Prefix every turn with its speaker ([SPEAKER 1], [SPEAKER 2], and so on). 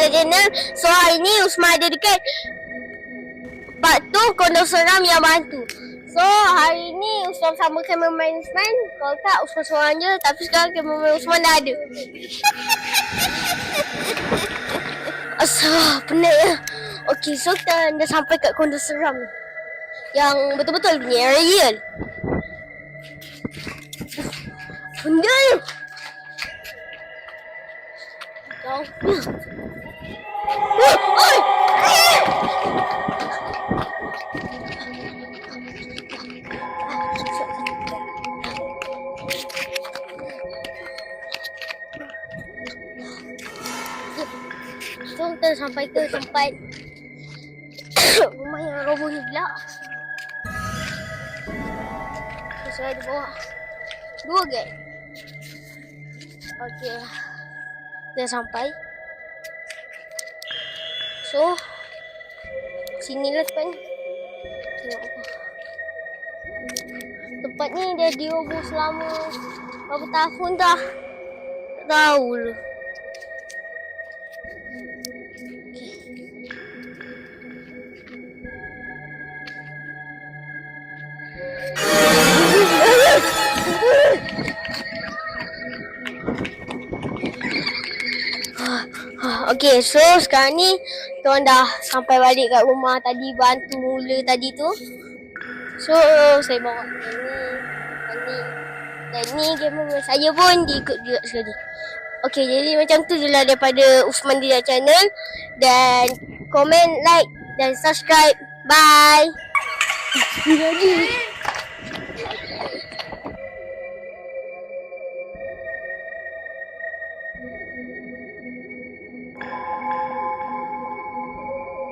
[SPEAKER 1] Dia channel. So hari ni Usman ada dekat part tu Kondo Seram yang bantu. So hari ni Usman sama cameraman Usman. Kalau tak Usman seorang je. Tapi sekarang cameraman Usman dah ada. Asal penat ya. Okay, so kita dah sampai kat Kondo Seram yang betul-betul ni, yang real. Benda ni kau oi! So kita sampai ke tempat rumah yang roboh ni pula. Saya di bawah 2 gate. Okey. Dah sampai. So sinilah kan. Tengok apa. Tempat ni dah diroboh selama berapa tahun dah. Tak tahu lu. Okay, so sekarang ni kita dah sampai balik kat rumah tadi, bantu mula tadi tu. So saya bawa ni dan ni cameraman saya pun diikut juga sekali. Okay, jadi macam tu je lah daripada Usman Dida Channel. Dan komen, like dan subscribe. Bye.